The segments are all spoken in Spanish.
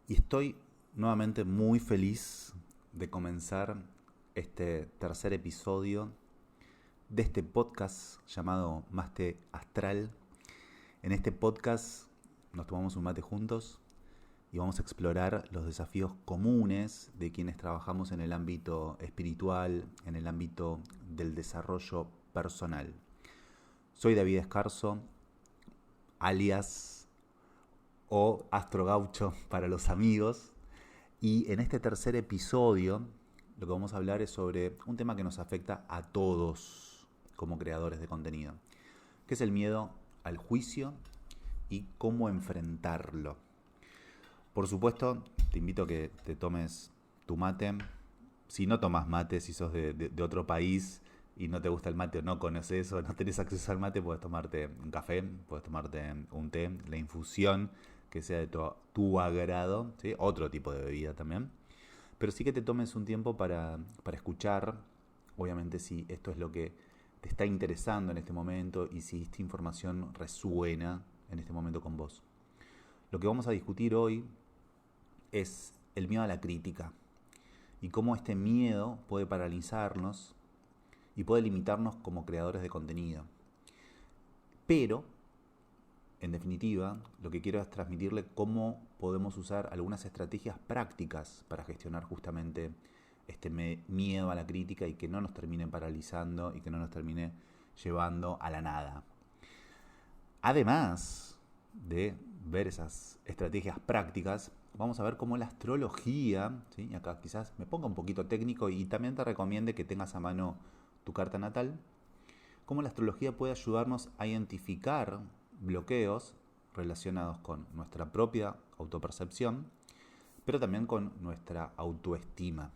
Y estoy nuevamente muy feliz de comenzar este tercer episodio de este podcast llamado Mate Astral. En este podcast nos tomamos un mate juntos y vamos a explorar los desafíos comunes de quienes trabajamos en el ámbito espiritual, en el ámbito del desarrollo personal. Soy David Escarzo, alias o Astro Gaucho para los amigos, y en este tercer episodio lo que vamos a hablar es sobre un tema que nos afecta a todos como creadores de contenido, que es el miedo al juicio y cómo enfrentarlo. Por supuesto, te invito a que te tomes tu mate. Si no tomas mate, si sos de otro país y no te gusta el mate o no conoces o no tenés acceso al mate, puedes tomarte un café, puedes tomarte un té, la infusión que sea de tu agrado, ¿sí? Otro tipo de bebida también. Pero sí que te tomes un tiempo para escuchar, obviamente si esto es lo que te está interesando en este momento y si esta información resuena en este momento con vos. Lo que vamos a discutir hoy es el miedo a la crítica y cómo este miedo puede paralizarnos y puede limitarnos como creadores de contenido. Pero, en definitiva, lo que quiero es transmitirle cómo podemos usar algunas estrategias prácticas para gestionar justamente este miedo a la crítica y que no nos termine paralizando y que no nos termine llevando a la nada. Además de ver esas estrategias prácticas, vamos a ver cómo la astrología, ¿sí? Y acá quizás me ponga un poquito técnico y también te recomiende que tengas a mano tu carta natal, cómo la astrología puede ayudarnos a identificar bloqueos relacionados con nuestra propia autopercepción, pero también con nuestra autoestima.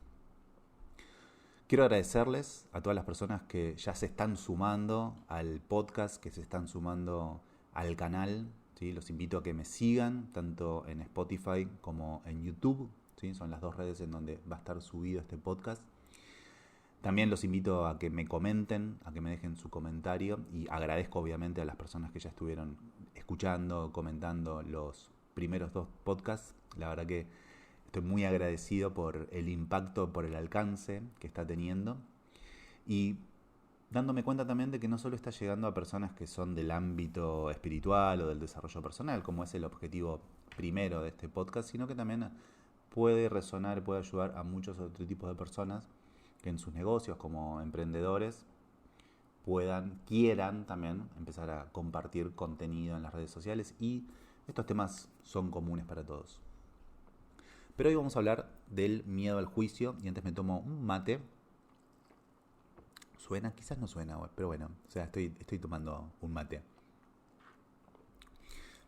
Quiero agradecerles a todas las personas que ya se están sumando al podcast, que se están sumando al canal. ¿Sí? Los invito a que me sigan tanto en Spotify como en YouTube. ¿Sí? Son las dos redes en donde va a estar subido este podcast. También los invito a que me comenten, a que me dejen su comentario y agradezco obviamente a las personas que ya estuvieron escuchando, comentando los primeros dos podcasts. La verdad que estoy muy agradecido por el impacto, por el alcance que está teniendo y dándome cuenta también de que no solo está llegando a personas que son del ámbito espiritual o del desarrollo personal, como es el objetivo primero de este podcast, sino que también puede resonar, puede ayudar a muchos otros tipos de personas que en sus negocios como emprendedores quieran también empezar a compartir contenido en las redes sociales, y estos temas son comunes para todos. Pero hoy vamos a hablar del miedo al juicio y antes me tomo un mate. ¿Suena? Quizás no suena, pero bueno, o sea, estoy tomando un mate.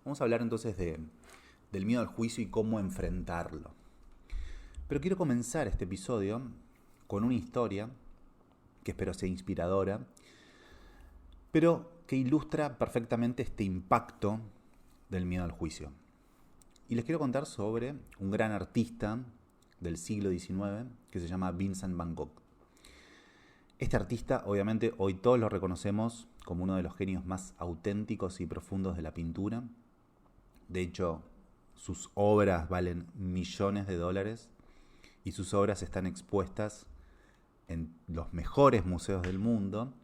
Vamos a hablar entonces del miedo al juicio y cómo enfrentarlo. Pero quiero comenzar este episodio con una historia que espero sea inspiradora, pero que ilustra perfectamente este impacto del miedo al juicio. Y les quiero contar sobre un gran artista del siglo XIX que se llama Vincent Van Gogh. Este artista, obviamente, hoy todos lo reconocemos como uno de los genios más auténticos y profundos de la pintura. De hecho, sus obras valen millones de dólares y sus obras están expuestas en los mejores museos del mundo.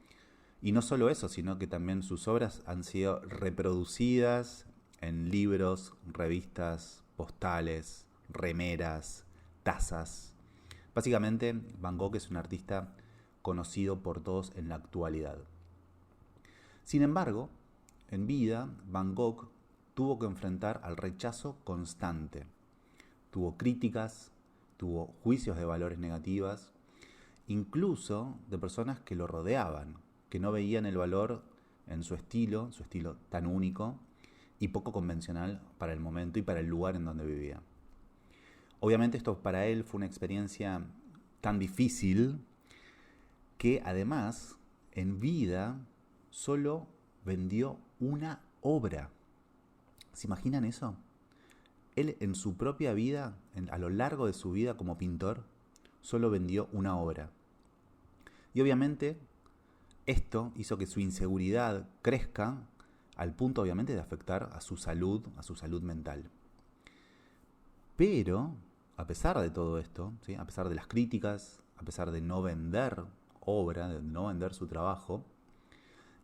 Y no solo eso, sino que también sus obras han sido reproducidas en libros, revistas, postales, remeras, tazas. Básicamente, Van Gogh es un artista conocido por todos en la actualidad. Sin embargo, en vida, Van Gogh tuvo que enfrentar al rechazo constante. Tuvo críticas, tuvo juicios de valores negativas, incluso de personas que lo rodeaban, que no veían el valor en su estilo tan único y poco convencional para el momento y para el lugar en donde vivía. Obviamente esto para él fue una experiencia tan difícil que además en vida solo vendió una obra. ¿Se imaginan eso? Él en su propia vida, a lo largo de su vida como pintor, solo vendió una obra. Y obviamente esto hizo que su inseguridad crezca al punto obviamente de afectar a su salud mental. Pero, a pesar de todo esto, ¿sí? A pesar de las críticas, a pesar de no vender obra, de no vender su trabajo,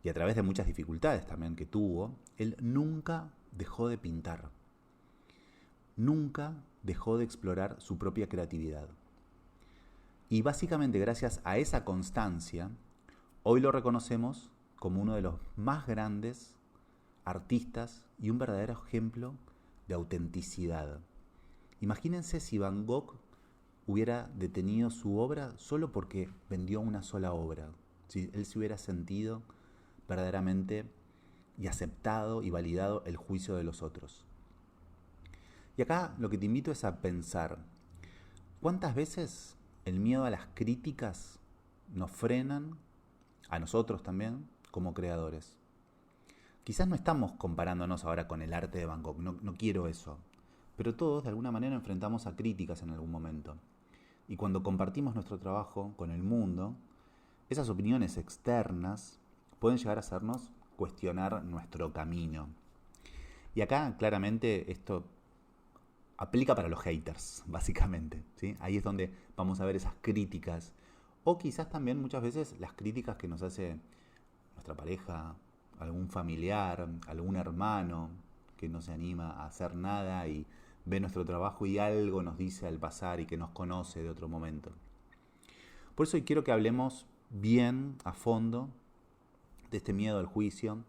y a través de muchas dificultades también que tuvo, él nunca dejó de pintar. Nunca dejó de explorar su propia creatividad. Y básicamente gracias a esa constancia, hoy lo reconocemos como uno de los más grandes artistas y un verdadero ejemplo de autenticidad. Imagínense si Van Gogh hubiera detenido su obra solo porque vendió una sola obra. Si él se hubiera sentido verdaderamente y aceptado y validado el juicio de los otros. Y acá lo que te invito es a pensar, ¿cuántas veces el miedo a las críticas nos frenan, a nosotros también, como creadores? Quizás no estamos comparándonos ahora con el arte de Van Gogh, no quiero eso, pero todos de alguna manera enfrentamos a críticas en algún momento. Y cuando compartimos nuestro trabajo con el mundo, esas opiniones externas pueden llegar a hacernos cuestionar nuestro camino. Y acá claramente esto aplica para los haters, básicamente, ¿sí? Ahí es donde vamos a ver esas críticas. O quizás también muchas veces las críticas que nos hace nuestra pareja, algún familiar, algún hermano que no se anima a hacer nada y ve nuestro trabajo y algo nos dice al pasar y que nos conoce de otro momento. Por eso hoy quiero que hablemos bien, a fondo, de este miedo al juicio,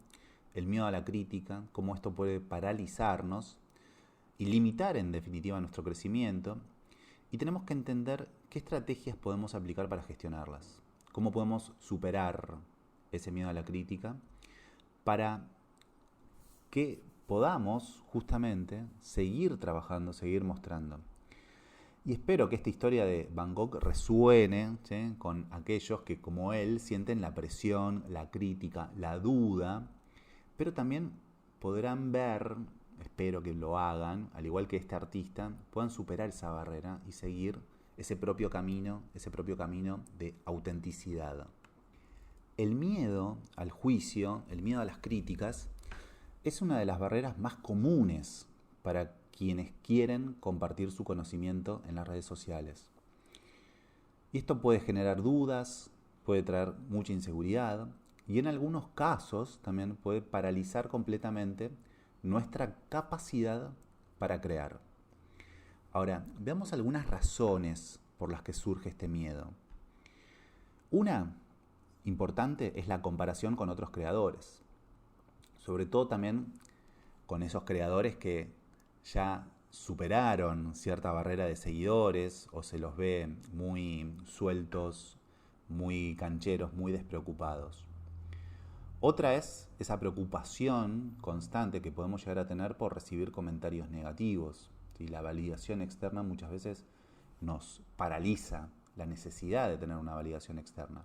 el miedo a la crítica, cómo esto puede paralizarnos y limitar en definitiva nuestro crecimiento. Y tenemos que entender qué estrategias podemos aplicar para gestionarlas, cómo podemos superar ese miedo a la crítica para que podamos justamente seguir trabajando, seguir mostrando. Y espero que esta historia de Van Gogh resuene, ¿sí?, con aquellos que como él sienten la presión, la crítica, la duda, pero también podrán ver, espero que lo hagan, al igual que este artista, puedan superar esa barrera y seguir ese propio camino de autenticidad. El miedo al juicio, el miedo a las críticas, es una de las barreras más comunes para quienes quieren compartir su conocimiento en las redes sociales. Y esto puede generar dudas, puede traer mucha inseguridad y en algunos casos también puede paralizar completamente nuestra capacidad para crear. Ahora, veamos algunas razones por las que surge este miedo. Una importante es la comparación con otros creadores. Sobre todo también con esos creadores que ya superaron cierta barrera de seguidores o se los ve muy sueltos, muy cancheros, muy despreocupados. Otra es esa preocupación constante que podemos llegar a tener por recibir comentarios negativos. ¿Sí? La validación externa muchas veces nos paraliza la necesidad de tener una validación externa.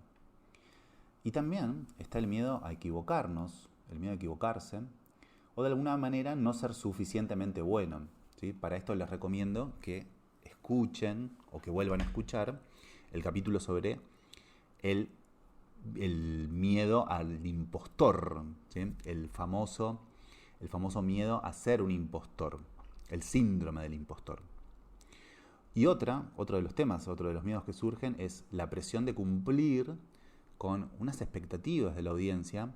Y también está el miedo a equivocarnos, el miedo a equivocarse, o de alguna manera no ser suficientemente bueno. ¿Sí? Para esto les recomiendo que escuchen o que vuelvan a escuchar el capítulo sobre el miedo al impostor, ¿sí? el famoso miedo a ser un impostor, el síndrome del impostor. Y otro de los temas, otro de los miedos que surgen es la presión de cumplir con unas expectativas de la audiencia,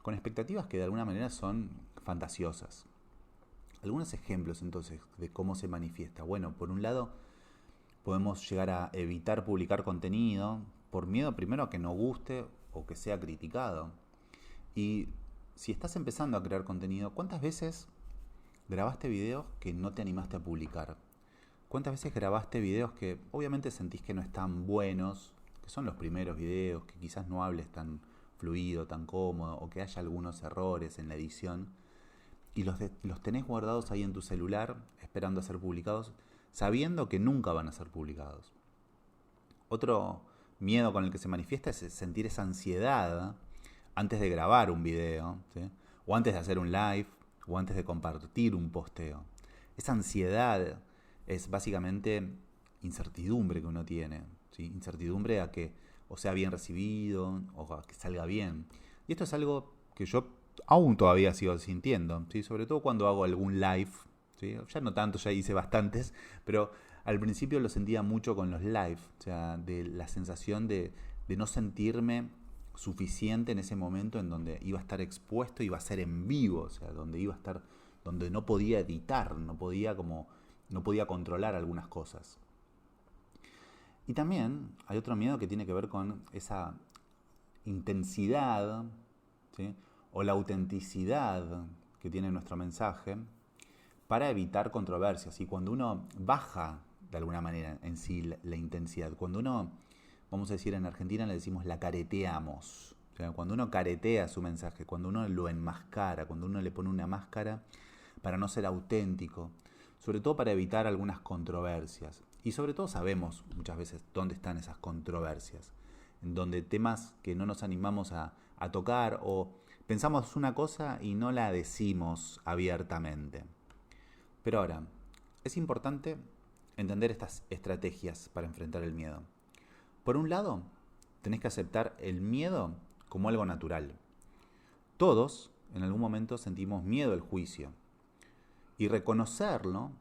con expectativas que de alguna manera son fantasiosas. Algunos ejemplos entonces de cómo se manifiesta. Bueno, por un lado podemos llegar a evitar publicar contenido por miedo primero a que no guste o que sea criticado. Y si estás empezando a crear contenido, ¿cuántas veces grabaste videos que no te animaste a publicar? ¿Cuántas veces grabaste videos que obviamente sentís que no están buenos, que son los primeros videos, que quizás no hables tan fluido, tan cómodo, o que haya algunos errores en la edición, y los tenés guardados ahí en tu celular, esperando a ser publicados, sabiendo que nunca van a ser publicados? Otro miedo con el que se manifiesta es sentir esa ansiedad antes de grabar un video, ¿sí? O antes de hacer un live, o antes de compartir un posteo. Esa ansiedad es básicamente incertidumbre que uno tiene, ¿sí? Incertidumbre a que o sea bien recibido o a que salga bien. Y esto es algo que yo aún todavía sigo sintiendo, ¿sí? Sobre todo cuando hago algún live ¿sí? Ya no tanto, ya hice bastantes, pero al principio lo sentía mucho con los live, o sea, de la sensación de no sentirme suficiente en ese momento en donde iba a estar expuesto, iba a ser en vivo, o sea, donde iba a estar, donde no podía editar, no podía controlar algunas cosas. Y también hay otro miedo que tiene que ver con esa intensidad, ¿sí? O la autenticidad que tiene nuestro mensaje para evitar controversias. Y cuando uno baja de alguna manera en sí la intensidad, cuando uno, vamos a decir en Argentina le decimos la careteamos, o sea, cuando uno caretea su mensaje, cuando uno lo enmascara, cuando uno le pone una máscara para no ser auténtico, sobre todo para evitar algunas controversias. Y sobre todo sabemos muchas veces dónde están esas controversias, en donde temas que no nos animamos a tocar o pensamos una cosa y no la decimos abiertamente. Pero ahora, es importante entender estas estrategias para enfrentar el miedo. Por un lado, tenés que aceptar el miedo como algo natural. Todos, en algún momento, sentimos miedo al juicio. Y reconocerlo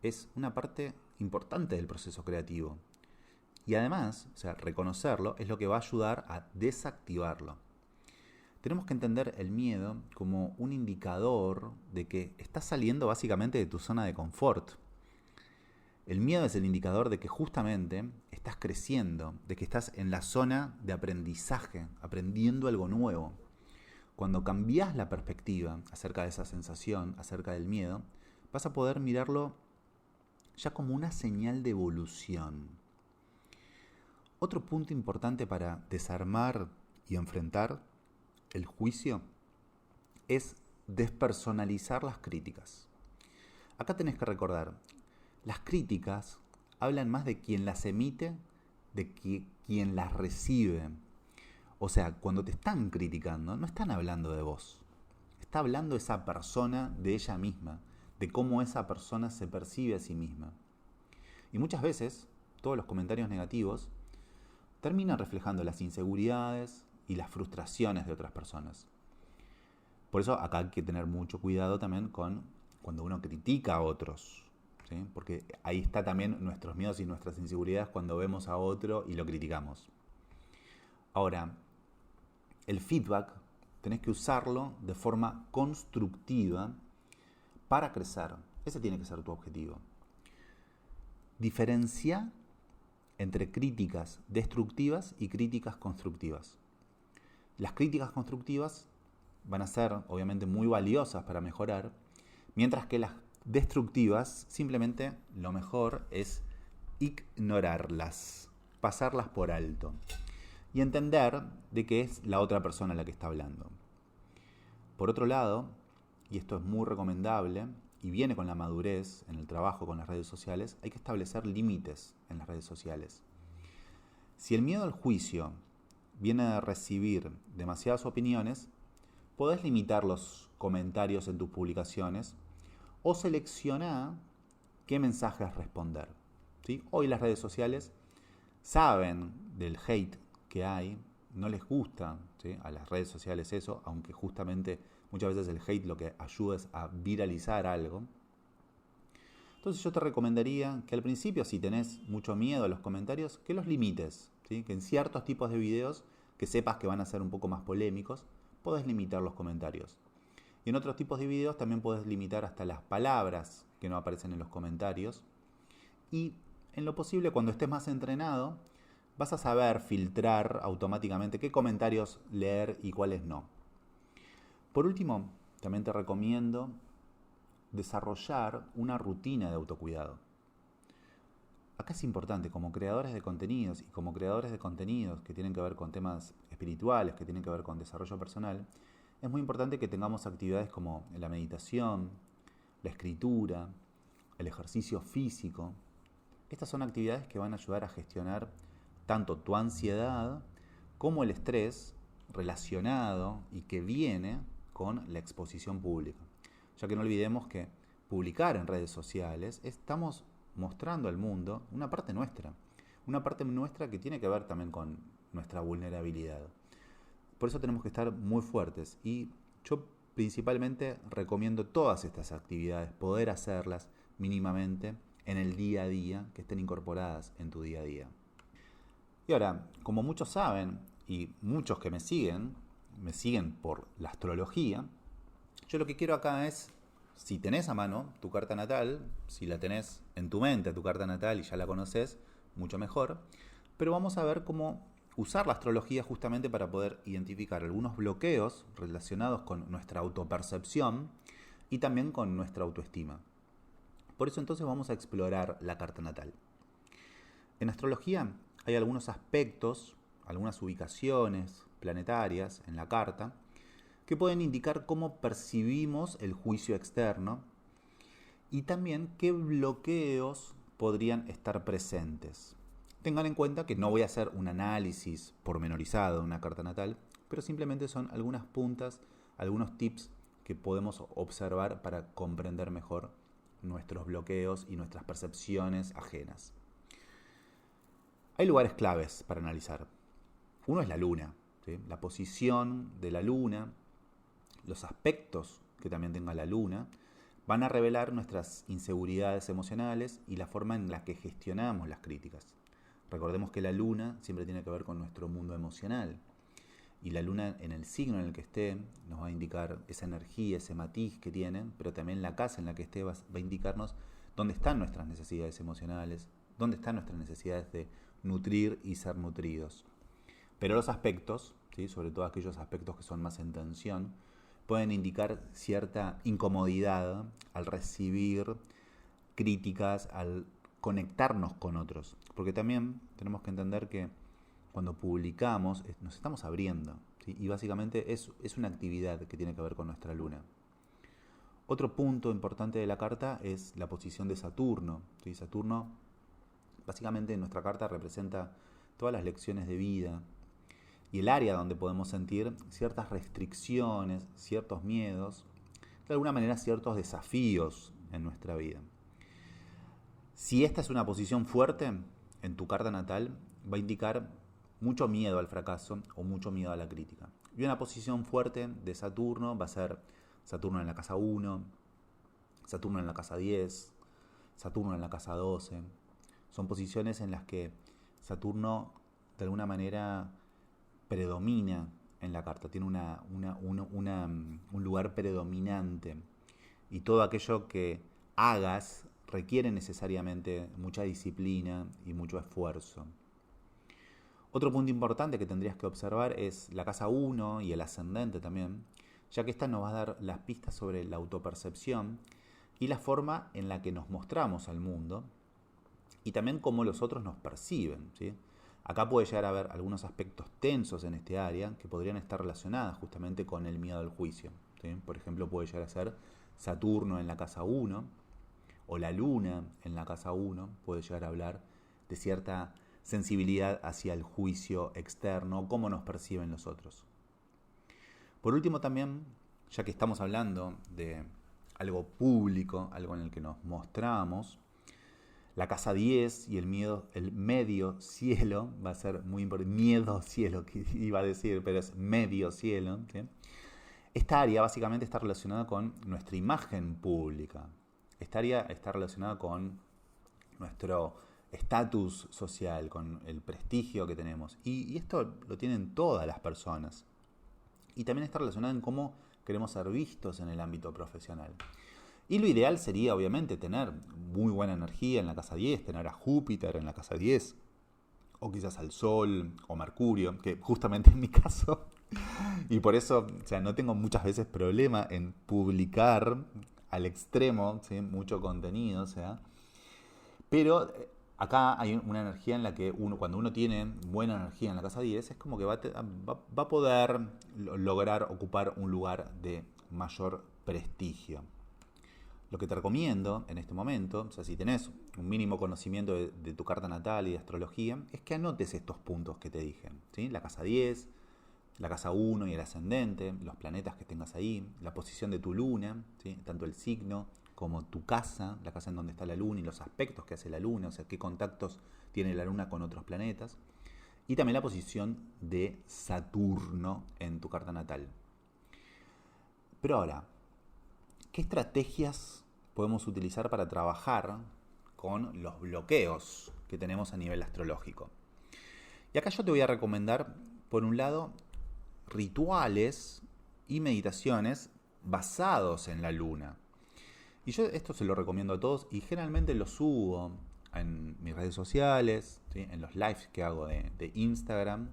es una parte importante del proceso creativo. Y además, o sea, reconocerlo es lo que va a ayudar a desactivarlo. Tenemos que entender el miedo como un indicador de que estás saliendo básicamente de tu zona de confort. El miedo es el indicador de que justamente estás creciendo, de que estás en la zona de aprendizaje, aprendiendo algo nuevo. Cuando cambias la perspectiva acerca de esa sensación, acerca del miedo, vas a poder mirarlo ya como una señal de evolución. Otro punto importante para desarmar y enfrentar el juicio es despersonalizar las críticas. Acá tenés que recordar, las críticas hablan más de quien las emite, de quien las recibe. O sea, cuando te están criticando, no están hablando de vos. Está hablando esa persona de ella misma, de cómo esa persona se percibe a sí misma. Y muchas veces, todos los comentarios negativos terminan reflejando las inseguridades y las frustraciones de otras personas. Por eso acá hay que tener mucho cuidado también con cuando uno critica a otros, ¿sí? Porque ahí está también nuestros miedos y nuestras inseguridades cuando vemos a otro y lo criticamos. Ahora, el feedback tenés que usarlo de forma constructiva para crecer. Ese tiene que ser tu objetivo. Diferencia entre críticas destructivas y críticas constructivas. Las críticas constructivas van a ser obviamente muy valiosas para mejorar, mientras que las destructivas simplemente lo mejor es ignorarlas, pasarlas por alto y entender de que es la otra persona la que está hablando. Por otro lado, y esto es muy recomendable y viene con la madurez en el trabajo con las redes sociales, hay que establecer límites en las redes sociales. Si el miedo al juicio viene de recibir demasiadas opiniones, podés limitar los comentarios en tus publicaciones o seleccionar qué mensajes responder, ¿sí? Hoy las redes sociales saben del hate que hay, no les gusta, ¿sí?, a las redes sociales eso, aunque justamente muchas veces el hate lo que ayuda es a viralizar algo. Entonces yo te recomendaría que al principio, si tenés mucho miedo a los comentarios, que los limites, ¿sí? Que en ciertos tipos de videos que sepas que van a ser un poco más polémicos, podés limitar los comentarios. Y en otros tipos de videos también podés limitar hasta las palabras que no aparecen en los comentarios. Y en lo posible, cuando estés más entrenado, vas a saber filtrar automáticamente qué comentarios leer y cuáles no. Por último, también te recomiendo desarrollar una rutina de autocuidado. Acá es importante, como creadores de contenidos y como creadores de contenidos que tienen que ver con temas espirituales, que tienen que ver con desarrollo personal, es muy importante que tengamos actividades como la meditación, la escritura, el ejercicio físico. Estas son actividades que van a ayudar a gestionar tanto tu ansiedad como el estrés relacionado y que viene con la exposición pública. Ya que no olvidemos que publicar en redes sociales estamos mostrando al mundo una parte nuestra que tiene que ver también con nuestra vulnerabilidad. Por eso tenemos que estar muy fuertes. Y yo principalmente recomiendo todas estas actividades, poder hacerlas mínimamente en el día a día, que estén incorporadas en tu día a día. Y ahora, como muchos saben, y muchos que me siguen por la astrología, yo lo que quiero acá es, si tenés a mano tu carta natal, si la tenés en tu mente, tu carta natal, y ya la conoces, mucho mejor, pero vamos a ver cómo usar la astrología justamente para poder identificar algunos bloqueos relacionados con nuestra autopercepción y también con nuestra autoestima. Por eso entonces vamos a explorar la carta natal. En astrología hay algunos aspectos, algunas ubicaciones planetarias en la carta que pueden indicar cómo percibimos el juicio externo y también qué bloqueos podrían estar presentes. Tengan en cuenta que no voy a hacer un análisis pormenorizado de una carta natal, pero simplemente son algunas puntas, algunos tips que podemos observar para comprender mejor nuestros bloqueos y nuestras percepciones ajenas. Hay lugares claves para analizar. Uno es la luna, ¿sí? La posición de la luna, los aspectos que también tenga la luna, van a revelar nuestras inseguridades emocionales y la forma en la que gestionamos las críticas. Recordemos que la luna siempre tiene que ver con nuestro mundo emocional. Y la luna en el signo en el que esté nos va a indicar esa energía, ese matiz que tiene, pero también la casa en la que esté va a indicarnos dónde están nuestras necesidades emocionales, dónde están nuestras necesidades de nutrir y ser nutridos. Pero los aspectos, ¿sí? Sobre todo aquellos aspectos que son más en tensión, pueden indicar cierta incomodidad al recibir críticas, al conectarnos con otros. Porque también tenemos que entender que cuando publicamos nos estamos abriendo, ¿sí? Y básicamente es una actividad que tiene que ver con nuestra luna. Otro punto importante de la carta es la posición de Saturno, ¿sí? Saturno básicamente en nuestra carta representa todas las lecciones de vida y el área donde podemos sentir ciertas restricciones, ciertos miedos, de alguna manera ciertos desafíos en nuestra vida. Si esta es una posición fuerte en tu carta natal, va a indicar mucho miedo al fracaso o mucho miedo a la crítica. Y una posición fuerte de Saturno va a ser Saturno en la casa 1, Saturno en la casa 10, Saturno en la casa 12. Son posiciones en las que Saturno de alguna manera predomina en la carta, tiene un lugar predominante. Y todo aquello que hagas requiere necesariamente mucha disciplina y mucho esfuerzo. Otro punto importante que tendrías que observar es la casa 1 y el ascendente también, ya que esta nos va a dar las pistas sobre la autopercepción y la forma en la que nos mostramos al mundo y también cómo los otros nos perciben, ¿sí? Acá puede llegar a haber algunos aspectos tensos en este área que podrían estar relacionados justamente con el miedo al juicio, ¿sí? Por ejemplo, puede llegar a ser Saturno en la casa 1 o la luna en la casa 1, puede llegar a hablar de cierta sensibilidad hacia el juicio externo, cómo nos perciben los otros. Por último también, ya que estamos hablando de algo público, algo en el que nos mostramos, la casa 10 y el medio cielo va a ser muy importante. Miedo cielo, que iba a decir, pero es medio cielo, ¿sí? Esta área básicamente está relacionada con nuestra imagen pública. Esta área está relacionada con nuestro estatus social, con el prestigio que tenemos. Y esto lo tienen todas las personas. Y también está relacionado en cómo queremos ser vistos en el ámbito profesional. Y lo ideal sería, obviamente, tener muy buena energía en la casa 10, tener a Júpiter en la casa 10, o quizás al Sol o Mercurio, que justamente en mi caso, y por eso, no tengo muchas veces problema en publicar al extremo, ¿sí? Mucho contenido, pero acá hay una energía en la que cuando uno tiene buena energía en la casa 10, es como que va a poder lograr ocupar un lugar de mayor prestigio. Lo que te recomiendo en este momento, si tenés un mínimo conocimiento de tu carta natal y de astrología, es que anotes estos puntos que te dije, ¿sí? La casa 10, la casa 1 y el ascendente, los planetas que tengas ahí, la posición de tu luna, ¿sí? Tanto el signo como tu casa, la casa en donde está la luna y los aspectos que hace la luna, o sea, qué contactos tiene la luna con otros planetas, y también la posición de Saturno en tu carta natal. Pero ahora, ¿qué estrategias podemos utilizar para trabajar con los bloqueos que tenemos a nivel astrológico? Y acá yo te voy a recomendar, por un lado, rituales y meditaciones basados en la luna. Y yo esto se lo recomiendo a todos y generalmente lo subo en mis redes sociales, ¿sí? En los lives que hago de Instagram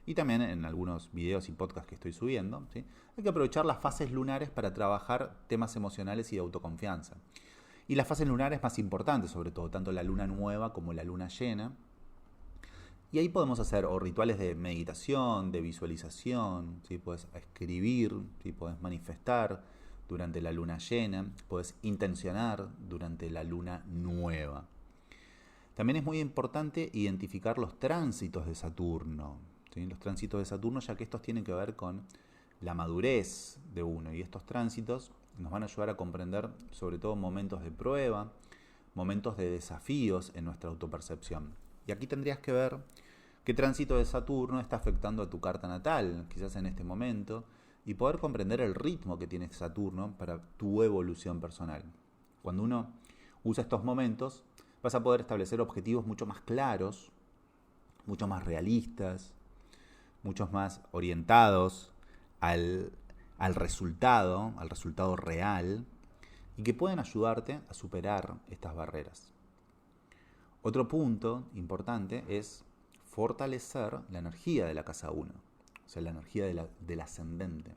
y también en algunos videos y podcasts que estoy subiendo, ¿sí? Hay que aprovechar las fases lunares para trabajar temas emocionales y de autoconfianza. Y las fases lunares más importantes, sobre todo, tanto la luna nueva como la luna llena. Y ahí podemos hacer o rituales de meditación, de visualización, ¿sí? Puedes escribir, ¿sí? Puedes manifestar durante la luna llena, puedes intencionar durante la luna nueva. También es muy importante identificar los tránsitos de Saturno, ¿sí? Los tránsitos de Saturno, ya que estos tienen que ver con la madurez de uno, y estos tránsitos nos van a ayudar a comprender sobre todo momentos de prueba, momentos de desafíos en nuestra autopercepción. Y aquí tendrías que ver qué tránsito de Saturno está afectando a tu carta natal, quizás en este momento, y poder comprender el ritmo que tiene Saturno para tu evolución personal. Cuando uno usa estos momentos, vas a poder establecer objetivos mucho más claros, mucho más realistas, muchos más orientados al resultado real, y que pueden ayudarte a superar estas barreras. Otro punto importante es fortalecer la energía de la casa 1, o sea, la energía del ascendente.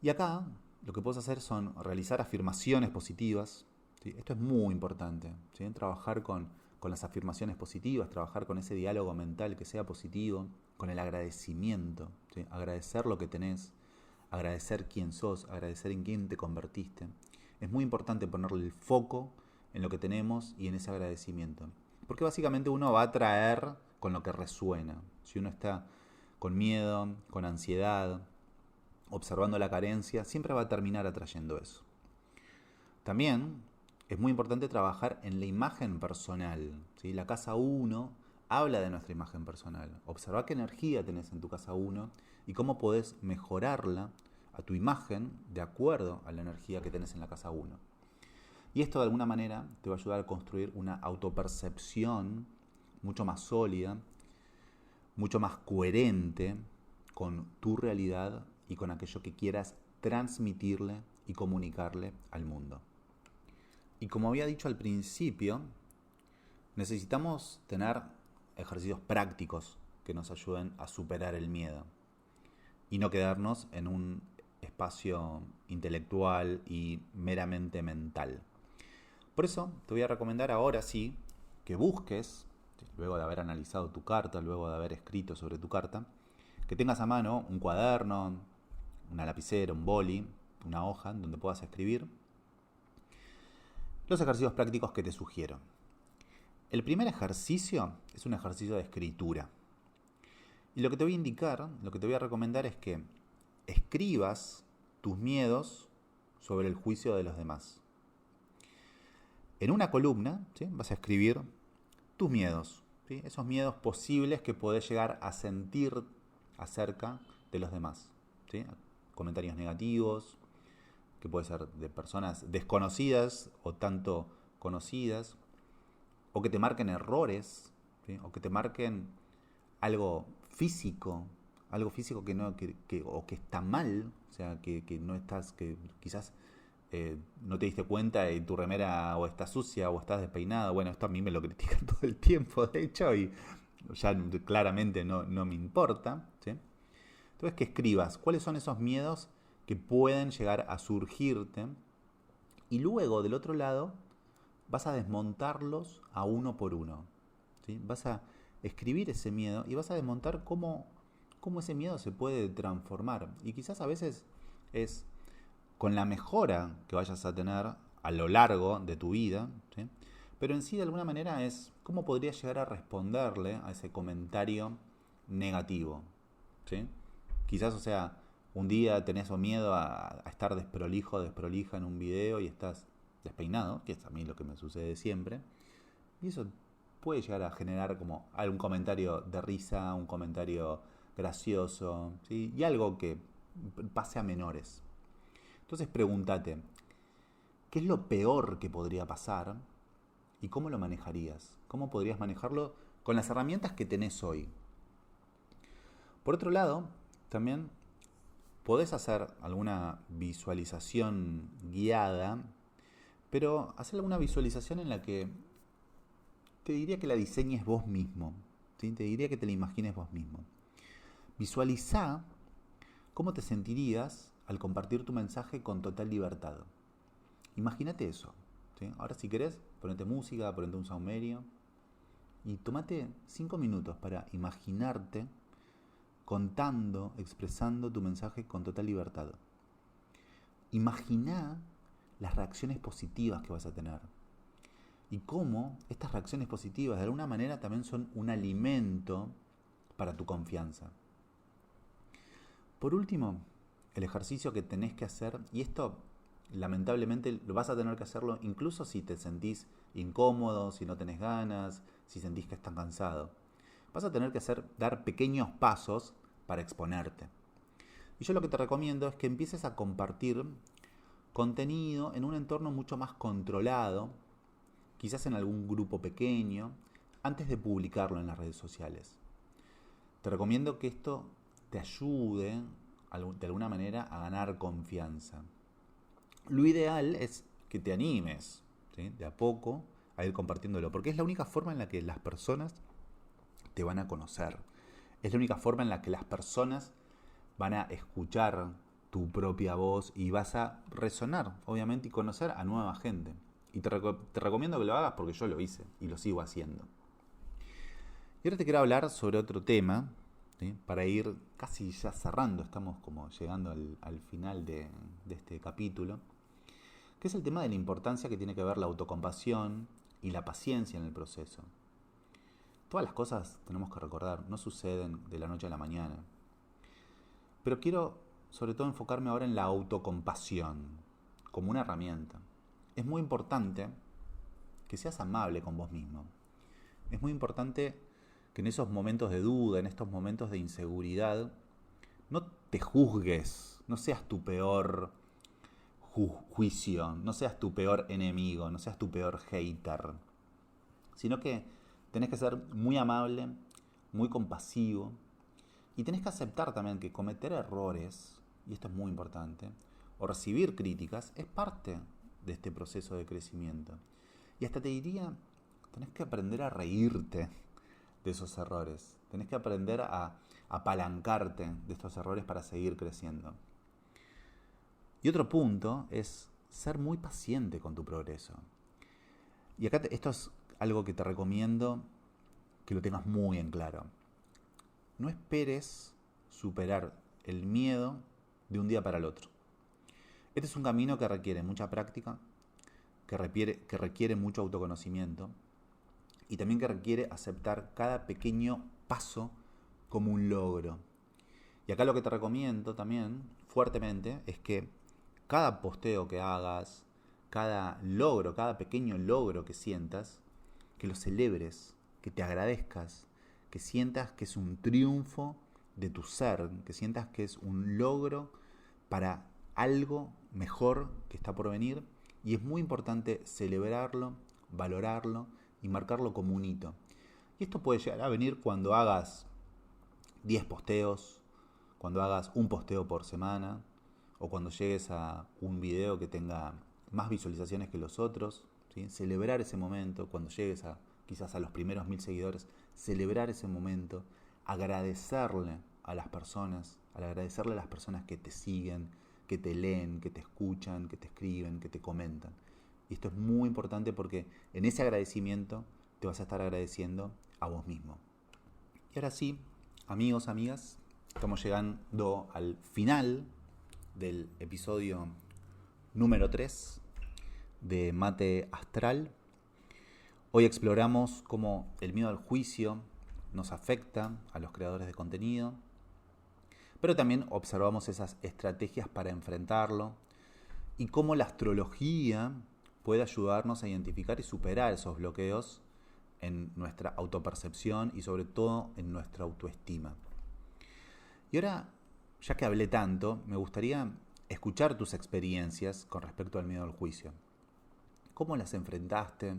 Y acá lo que puedes hacer son realizar afirmaciones positivas, ¿sí? Esto es muy importante, ¿sí? Trabajar con las afirmaciones positivas, trabajar con ese diálogo mental que sea positivo, con el agradecimiento, ¿sí? Agradecer lo que tenés, agradecer quién sos, agradecer en quién te convertiste. Es muy importante ponerle el foco en lo que tenemos y en ese agradecimiento. Porque básicamente uno va a atraer con lo que resuena. Si uno está con miedo, con ansiedad, observando la carencia, siempre va a terminar atrayendo eso. También es muy importante trabajar en la imagen personal, ¿sí? La casa 1 habla de nuestra imagen personal. Observa qué energía tenés en tu casa 1 y cómo podés mejorarla a tu imagen de acuerdo a la energía que tenés en la casa 1. Y esto de alguna manera te va a ayudar a construir una autopercepción mucho más sólida, mucho más coherente con tu realidad y con aquello que quieras transmitirle y comunicarle al mundo. Y como había dicho al principio, necesitamos tener ejercicios prácticos que nos ayuden a superar el miedo y no quedarnos en un espacio intelectual y meramente mental. Por eso te voy a recomendar ahora sí que busques, luego de haber analizado tu carta, luego de haber escrito sobre tu carta, que tengas a mano un cuaderno, una lapicera, un boli, una hoja donde puedas escribir los ejercicios prácticos que te sugiero. El primer ejercicio es un ejercicio de escritura. Y lo que te voy a indicar, lo que te voy a recomendar es que escribas tus miedos sobre el juicio de los demás. En una columna, ¿sí? Vas a escribir tus miedos, ¿sí? Esos miedos posibles que podés llegar a sentir acerca de los demás, ¿sí? Comentarios negativos, que puede ser de personas desconocidas o tanto conocidas, o que te marquen errores, ¿sí? O que te marquen algo físico que no o que está mal, o sea, que no estás, que quizás no te diste cuenta y tu remera o está sucia o estás despeinada. Bueno, esto a mí me lo critican todo el tiempo, de hecho, y ya claramente no me importa, ¿sí? Entonces, que escribas cuáles son esos miedos que pueden llegar a surgirte, y luego del otro lado vas a desmontarlos a uno por uno, ¿sí? Vas a escribir ese miedo y vas a desmontar cómo ese miedo se puede transformar. Y quizás a veces es con la mejora que vayas a tener a lo largo de tu vida, ¿sí? Pero en sí, de alguna manera, es cómo podrías llegar a responderle a ese comentario negativo, ¿sí? Quizás, o sea, un día tenés miedo a estar desprolija en un video y estás despeinado, que es a mí lo que me sucede siempre, y eso puede llegar a generar como algún comentario de risa, un comentario gracioso, ¿sí? Y algo que pase a menores. Entonces pregúntate, ¿qué es lo peor que podría pasar y cómo lo manejarías? ¿Cómo podrías manejarlo con las herramientas que tenés hoy? Por otro lado, también podés hacer alguna visualización guiada, pero hacer alguna visualización en la que te diría que la diseñes vos mismo, ¿sí? Te diría que te la imagines vos mismo. Visualizá cómo te sentirías al compartir tu mensaje con total libertad. Imagínate eso, ¿sí? Ahora si querés, ponete música, ponete un saumerio y tomate 5 minutos para imaginarte contando, expresando tu mensaje con total libertad. Imagina las reacciones positivas que vas a tener y cómo estas reacciones positivas de alguna manera también son un alimento para tu confianza. Por último, el ejercicio que tenés que hacer, y esto lamentablemente lo vas a tener que hacerlo incluso si te sentís incómodo, si no tenés ganas, si sentís que estás cansado. Vas a tener que dar pequeños pasos para exponerte. Y yo lo que te recomiendo es que empieces a compartir contenido en un entorno mucho más controlado, quizás en algún grupo pequeño, antes de publicarlo en las redes sociales. Te recomiendo que esto te ayude de alguna manera a ganar confianza. Lo ideal es que te animes, ¿sí? De a poco a ir compartiéndolo, porque es la única forma en la que las personas te van a conocer. Es la única forma en la que las personas van a escuchar tu propia voz y vas a resonar, obviamente, y conocer a nueva gente. Y te recomiendo que lo hagas porque yo lo hice y lo sigo haciendo. Y ahora te quiero hablar sobre otro tema, ¿sí? Para ir casi ya cerrando, estamos como llegando al final de este capítulo, que es el tema de la importancia que tiene que ver la autocompasión y la paciencia en el proceso. Todas las cosas, tenemos que recordar, no suceden de la noche a la mañana. Pero quiero sobre todo enfocarme ahora en la autocompasión como una herramienta. Es muy importante que seas amable con vos mismo. Es muy importante que en esos momentos de duda, en estos momentos de inseguridad, no te juzgues, no seas tu peor juicio, no seas tu peor enemigo, no seas tu peor hater, sino que tenés que ser muy amable, muy compasivo y tenés que aceptar también que cometer errores, y esto es muy importante, o recibir críticas es parte de este proceso de crecimiento. Y hasta te diría, tenés que aprender a reírte de esos errores, tenés que aprender a apalancarte de estos errores para seguir creciendo. Y otro punto es ser muy paciente con tu progreso. Y acá esto es algo que te recomiendo que lo tengas muy en claro. No esperes superar el miedo de un día para el otro. Este es un camino que requiere mucha práctica, que requiere mucho autoconocimiento y también que requiere aceptar cada pequeño paso como un logro. Y acá lo que te recomiendo también fuertemente es que cada posteo que hagas, cada logro, cada pequeño logro que sientas, que lo celebres, que te agradezcas, que sientas que es un triunfo de tu ser, que sientas que es un logro para algo mejor que está por venir. Y es muy importante celebrarlo, valorarlo y marcarlo como un hito. Y esto puede llegar a venir cuando hagas 10 posteos, cuando hagas un posteo por semana, o cuando llegues a un video que tenga más visualizaciones que los otros, ¿sí? Celebrar ese momento, cuando llegues quizás a los primeros 1000 seguidores, celebrar ese momento, agradecerle a las personas, agradecerle a las personas que te siguen, que te leen, que te escuchan, que te escriben, que te comentan. Y esto es muy importante porque en ese agradecimiento te vas a estar agradeciendo a vos mismo. Y ahora sí, amigos, amigas, estamos llegando al final del episodio número 3 de Mate Astral. Hoy exploramos cómo el miedo al juicio nos afecta a los creadores de contenido, pero también observamos esas estrategias para enfrentarlo y cómo la astrología puede ayudarnos a identificar y superar esos bloqueos en nuestra autopercepción y sobre todo en nuestra autoestima. Y ahora, ya que hablé tanto, me gustaría escuchar tus experiencias con respecto al miedo al juicio. ¿Cómo las enfrentaste?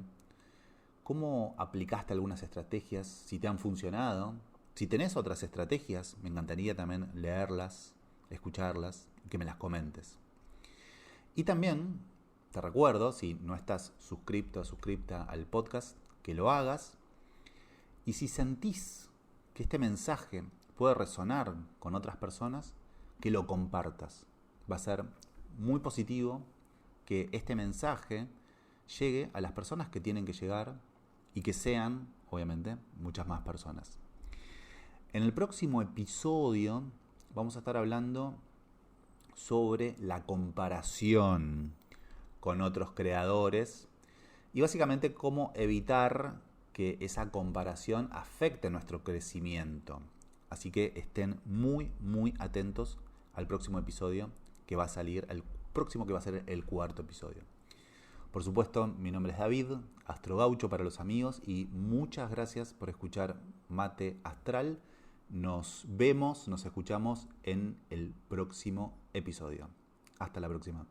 ¿Cómo aplicaste algunas estrategias? Si te han funcionado. Si tenés otras estrategias, me encantaría también leerlas, escucharlas y que me las comentes. Y también te recuerdo, si no estás suscripto o suscripta al podcast, que lo hagas. Y si sentís que este mensaje puede resonar con otras personas, que lo compartas. Va a ser muy positivo que este mensaje llegue a las personas que tienen que llegar y que sean, obviamente, muchas más personas. En el próximo episodio vamos a estar hablando sobre la comparación con otros creadores y básicamente cómo evitar que esa comparación afecte nuestro crecimiento. Así que estén muy, muy atentos al próximo episodio que va a salir, el próximo que va a ser el 4º episodio. Por supuesto, mi nombre es David, Astrogaucho para los amigos, y muchas gracias por escuchar Mate Astral. Nos vemos, nos escuchamos en el próximo episodio. Hasta la próxima.